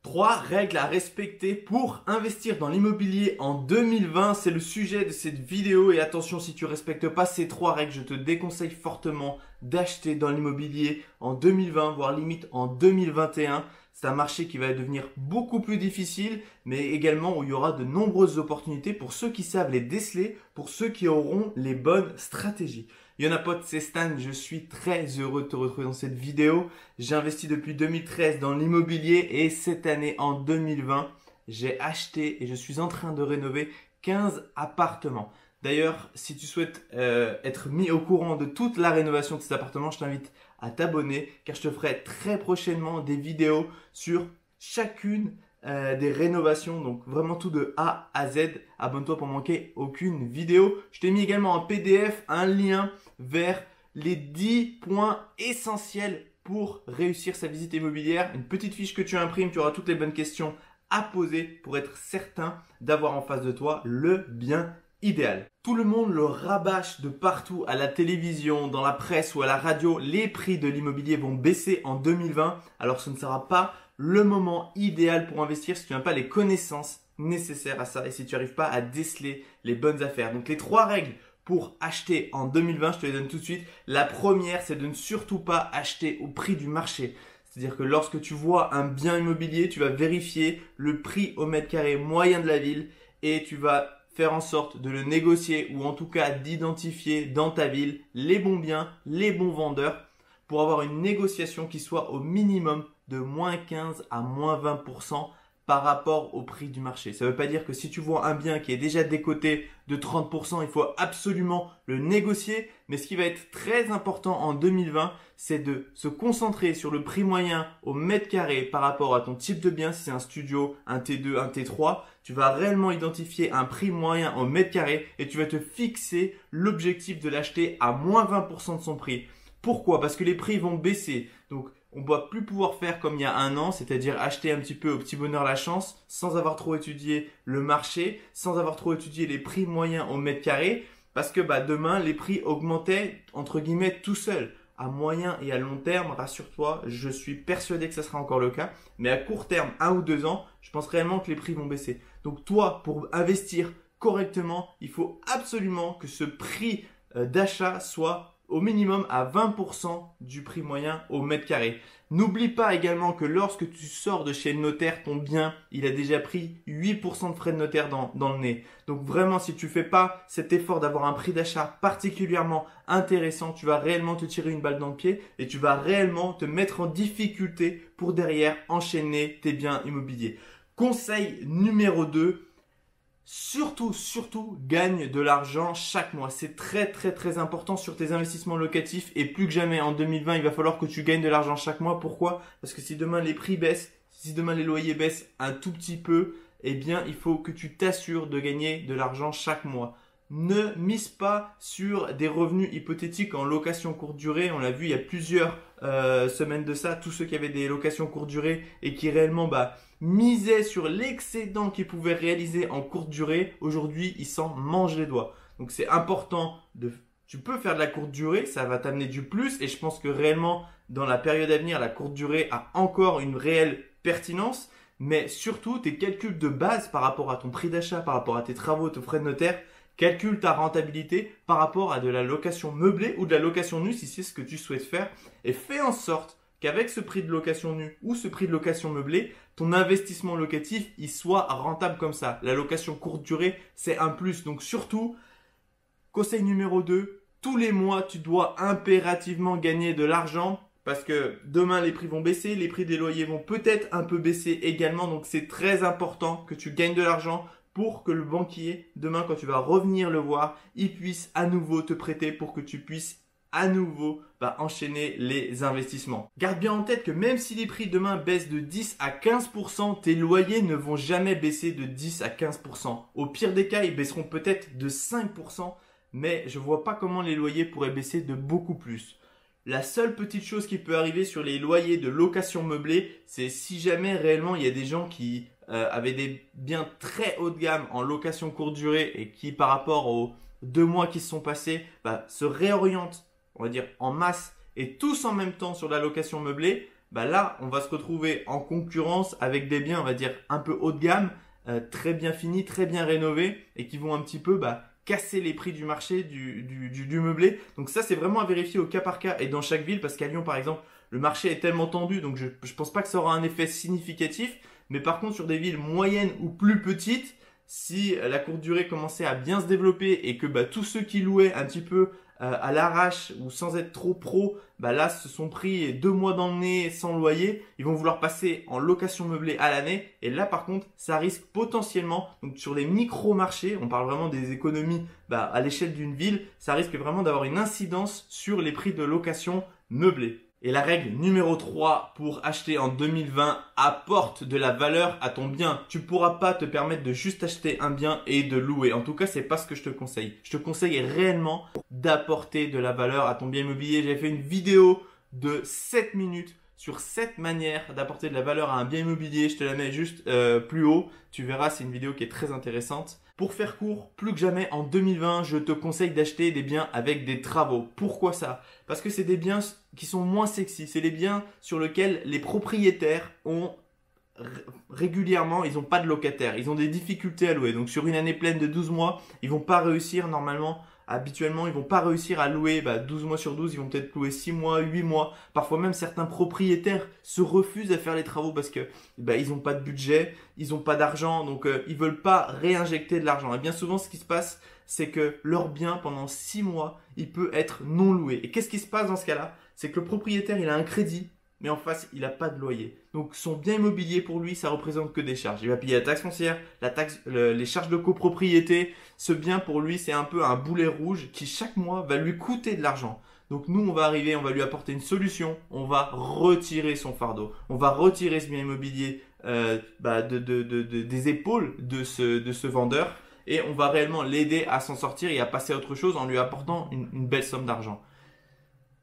3 règles à respecter pour investir dans l'immobilier en 2020, c'est le sujet de cette vidéo et attention, si tu ne respectes pas ces 3 règles, je te déconseille fortement d'acheter dans l'immobilier en 2020, voire limite en 2021. C'est un marché qui va devenir beaucoup plus difficile, mais également où il y aura de nombreuses opportunités pour ceux qui savent les déceler, pour ceux qui auront les bonnes stratégies. Y'en pote, c'est Stan, je suis très heureux de te retrouver dans cette vidéo. J'ai investi depuis 2013 dans l'immobilier et cette année, en 2020, j'ai acheté et je suis en train de rénover 15 appartements. D'ailleurs, si tu souhaites être mis au courant de toute la rénovation de ces appartements, je t'invite à t'abonner car je te ferai très prochainement des vidéos sur chacune des rénovations, donc vraiment tout de A à Z. Abonne-toi pour manquer aucune vidéo. Je t'ai mis également en PDF un lien vers les 10 points essentiels pour réussir sa visite immobilière. Une petite fiche que tu imprimes, tu auras toutes les bonnes questions à poser pour être certain d'avoir en face de toi le bien idéal. Tout le monde le rabâche de partout, à la télévision, dans la presse ou à la radio. Les prix de l'immobilier vont baisser en 2020. Alors ce ne sera pas le moment idéal pour investir si tu n'as pas les connaissances nécessaires à ça et si tu n'arrives pas à déceler les bonnes affaires. Donc les 3 règles pour acheter en 2020, je te les donne tout de suite. La première, c'est de ne surtout pas acheter au prix du marché. C'est-à-dire que lorsque tu vois un bien immobilier, tu vas vérifier le prix au mètre carré moyen de la ville et tu vas faire en sorte de le négocier ou en tout cas d'identifier dans ta ville les bons biens, les bons vendeurs pour avoir une négociation qui soit au minimum de moins 15 à moins 20% par rapport au prix du marché. Ça ne veut pas dire que si tu vois un bien qui est déjà décoté de 30%, il faut absolument le négocier. Mais ce qui va être très important en 2020, c'est de se concentrer sur le prix moyen au mètre carré par rapport à ton type de bien. Si c'est un studio, un T2, un T3, tu vas réellement identifier un prix moyen au mètre carré et tu vas te fixer l'objectif de l'acheter à moins 20% de son prix. Pourquoi? Parce que les prix vont baisser. Donc, on ne va plus pouvoir faire comme il y a un an, c'est-à-dire acheter un petit peu au petit bonheur la chance sans avoir trop étudié le marché, sans avoir trop étudié les prix moyens au mètre carré parce que demain, les prix augmentaient entre guillemets tout seuls. À moyen et à long terme, rassure-toi, je suis persuadé que ça sera encore le cas. Mais à court terme, 1 ou 2 ans, je pense réellement que les prix vont baisser. Donc toi, pour investir correctement, il faut absolument que ce prix d'achat soit au minimum à 20% du prix moyen au mètre carré. N'oublie pas également que lorsque tu sors de chez le notaire, ton bien, il a déjà pris 8% de frais de notaire dans le nez. Donc vraiment, si tu ne fais pas cet effort d'avoir un prix d'achat particulièrement intéressant, tu vas réellement te tirer une balle dans le pied et tu vas réellement te mettre en difficulté pour derrière enchaîner tes biens immobiliers. Conseil numéro 2. Surtout, gagne de l'argent chaque mois. C'est très important sur tes investissements locatifs et plus que jamais en 2020, il va falloir que tu gagnes de l'argent chaque mois. Pourquoi? Parce que si demain les prix baissent, si demain les loyers baissent un tout petit peu, eh bien, il faut que tu t'assures de gagner de l'argent chaque mois. Ne mise pas sur des revenus hypothétiques en location courte durée. On l'a vu il y a plusieurs semaines de ça. Tous ceux qui avaient des locations courte durée et qui réellement misaient sur l'excédent qu'ils pouvaient réaliser en courte durée, aujourd'hui, ils s'en mangent les doigts. Donc, c'est important tu peux faire de la courte durée, ça va t'amener du plus et je pense que réellement, dans la période à venir, la courte durée a encore une réelle pertinence. Mais surtout, tes calculs de base par rapport à ton prix d'achat, par rapport à tes travaux, tes frais de notaire, calcule ta rentabilité par rapport à de la location meublée ou de la location nue si c'est ce que tu souhaites faire et fais en sorte qu'avec ce prix de location nue ou ce prix de location meublée, ton investissement locatif il soit rentable comme ça. La location courte durée, c'est un plus. Donc surtout, conseil numéro 2, tous les mois, tu dois impérativement gagner de l'argent parce que demain, les prix vont baisser, les prix des loyers vont peut-être un peu baisser également. Donc c'est très important que tu gagnes de l'argent pour que le banquier, demain quand tu vas revenir le voir, il puisse à nouveau te prêter pour que tu puisses à nouveau enchaîner les investissements. Garde bien en tête que même si les prix demain baissent de 10 à 15%, tes loyers ne vont jamais baisser de 10 à 15%. Au pire des cas, ils baisseront peut-être de 5%, mais je ne vois pas comment les loyers pourraient baisser de beaucoup plus. La seule petite chose qui peut arriver sur les loyers de location meublée, c'est si jamais réellement il y a des gens qui avaient des biens très haut de gamme en location courte durée et qui par rapport aux 2 mois qui se sont passés se réorientent, on va dire en masse et tous en même temps sur la location meublée, bah là, on va se retrouver en concurrence avec des biens, on va dire, un peu haut de gamme, très bien finis, très bien rénovés et qui vont un petit peu casser les prix du marché du meublé. Donc ça, c'est vraiment à vérifier au cas par cas et dans chaque ville parce qu'à Lyon, par exemple, le marché est tellement tendu, donc je ne pense pas que ça aura un effet significatif. Mais par contre, sur des villes moyennes ou plus petites, si la courte durée commençait à bien se développer et que tous ceux qui louaient un petit peu à l'arrache ou sans être trop pro, là se sont pris 2 mois dans le nez sans loyer, ils vont vouloir passer en location meublée à l'année. Et là par contre, ça risque potentiellement, donc sur les micro-marchés, on parle vraiment des économies à l'échelle d'une ville, ça risque vraiment d'avoir une incidence sur les prix de location meublée. Et la règle numéro 3 pour acheter en 2020, apporte de la valeur à ton bien. Tu ne pourras pas te permettre de juste acheter un bien et de louer. En tout cas, c'est pas ce que je te conseille. Je te conseille réellement d'apporter de la valeur à ton bien immobilier. J'avais fait une vidéo de 7 minutes sur 7 manières d'apporter de la valeur à un bien immobilier. Je te la mets juste plus haut. Tu verras, c'est une vidéo qui est très intéressante. Pour faire court, plus que jamais en 2020, je te conseille d'acheter des biens avec des travaux. Pourquoi ça? Parce que c'est des biens qui sont moins sexy. C'est les biens sur lesquels les propriétaires ont régulièrement, ils n'ont pas de locataires. Ils ont des difficultés à louer. Donc sur une année pleine de 12 mois, ils vont pas réussir normalement. Habituellement, ils vont pas réussir à louer 12 mois sur 12, ils vont peut-être louer 6 mois, 8 mois. Parfois même, certains propriétaires se refusent à faire les travaux parce que ils n'ont pas de budget, ils n'ont pas d'argent, donc ils veulent pas réinjecter de l'argent. Et bien souvent, ce qui se passe, c'est que leur bien, pendant 6 mois, il peut être non loué. Et qu'est-ce qui se passe dans ce cas-là? C'est que le propriétaire, il a un crédit, mais en face, il n'a pas de loyer. Donc son bien immobilier, pour lui, ça représente que des charges. Il va payer la taxe foncière, les charges de copropriété. Ce bien, pour lui, c'est un peu un boulet rouge qui, chaque mois, va lui coûter de l'argent. Donc nous, on va arriver, on va lui apporter une solution. On va retirer son fardeau. On va retirer ce bien immobilier des épaules de ce vendeur. Et on va réellement l'aider à s'en sortir et à passer à autre chose en lui apportant une belle somme d'argent.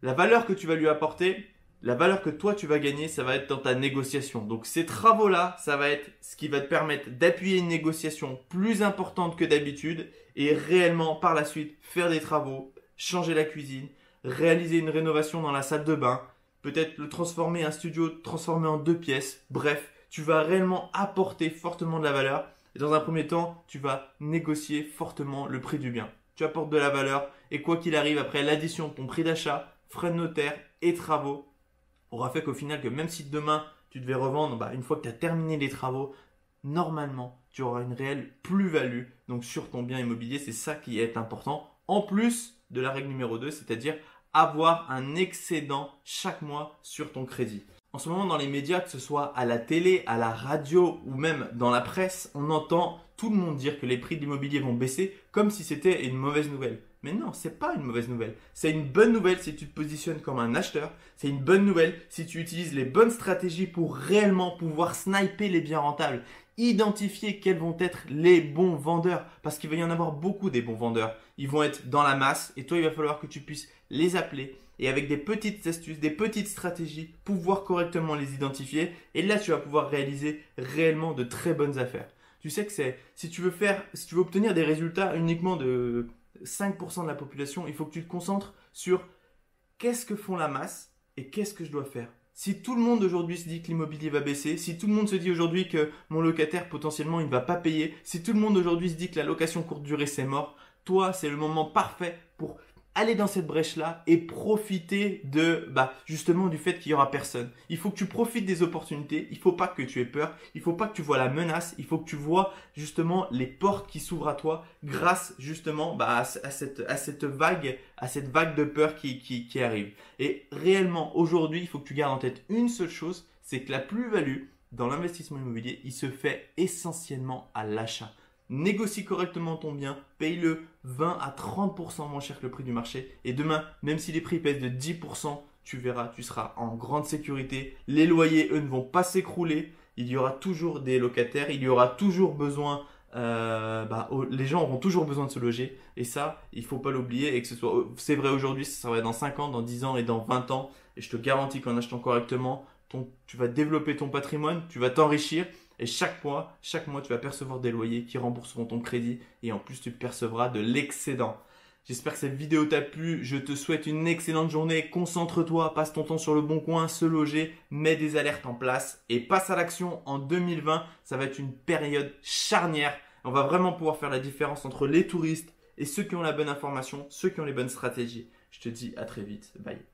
La valeur que tu vas lui apporter, la valeur que toi tu vas gagner, ça va être dans ta négociation. Donc ces travaux-là, ça va être ce qui va te permettre d'appuyer une négociation plus importante que d'habitude et réellement par la suite faire des travaux, changer la cuisine, réaliser une rénovation dans la salle de bain, peut-être le transformer en studio, transformer en 2 pièces. Bref, tu vas réellement apporter fortement de la valeur et dans un premier temps, tu vas négocier fortement le prix du bien. Tu apportes de la valeur et quoi qu'il arrive après l'addition de ton prix d'achat, frais de notaire et travaux, aura fait qu'au final, que même si demain tu devais revendre, une fois que tu as terminé les travaux, normalement tu auras une réelle plus-value donc sur ton bien immobilier. C'est ça qui est important. En plus de la règle numéro 2, c'est-à-dire avoir un excédent chaque mois sur ton crédit. En ce moment, dans les médias, que ce soit à la télé, à la radio ou même dans la presse, on entend tout le monde dire que les prix de l'immobilier vont baisser comme si c'était une mauvaise nouvelle. Mais non, c'est pas une mauvaise nouvelle. C'est une bonne nouvelle si tu te positionnes comme un acheteur. C'est une bonne nouvelle si tu utilises les bonnes stratégies pour réellement pouvoir sniper les biens rentables. Identifier quels vont être les bons vendeurs. Parce qu'il va y en avoir beaucoup des bons vendeurs. Ils vont être dans la masse et toi, il va falloir que tu puisses les appeler. Et avec des petites astuces, des petites stratégies, pouvoir correctement les identifier. Et là, tu vas pouvoir réaliser réellement de très bonnes affaires. Tu sais que si tu veux obtenir des résultats uniquement de 5% de la population, il faut que tu te concentres sur qu'est-ce que font la masse et qu'est-ce que je dois faire. Si tout le monde aujourd'hui se dit que l'immobilier va baisser, si tout le monde se dit aujourd'hui que mon locataire potentiellement il ne va pas payer, si tout le monde aujourd'hui se dit que la location courte durée c'est mort, toi c'est le moment parfait pour aller dans cette brèche-là et profiter justement du fait qu'il n'y aura personne. Il faut que tu profites des opportunités. Il ne faut pas que tu aies peur. Il ne faut pas que tu vois la menace. Il faut que tu vois justement les portes qui s'ouvrent à toi grâce justement à cette vague de peur qui arrive. Et réellement, aujourd'hui, il faut que tu gardes en tête une seule chose, c'est que la plus-value dans l'investissement immobilier, il se fait essentiellement à l'achat. Négocie correctement ton bien, paye-le 20 à 30% moins cher que le prix du marché. Et demain, même si les prix pèsent de 10%, tu verras, tu seras en grande sécurité. Les loyers, eux, ne vont pas s'écrouler. Il y aura toujours des locataires, il y aura toujours besoin, les gens auront toujours besoin de se loger. Et ça, il ne faut pas l'oublier. Et que c'est vrai aujourd'hui, ça sera dans 5 ans, dans 10 ans et dans 20 ans. Et je te garantis qu'en achetant correctement, tu vas développer ton patrimoine, tu vas t'enrichir. Et chaque mois, tu vas percevoir des loyers qui rembourseront ton crédit et en plus, tu percevras de l'excédent. J'espère que cette vidéo t'a plu. Je te souhaite une excellente journée. Concentre-toi, passe ton temps sur le bon coin, se loger, mets des alertes en place et passe à l'action en 2020. Ça va être une période charnière. On va vraiment pouvoir faire la différence entre les touristes et ceux qui ont la bonne information, ceux qui ont les bonnes stratégies. Je te dis à très vite. Bye.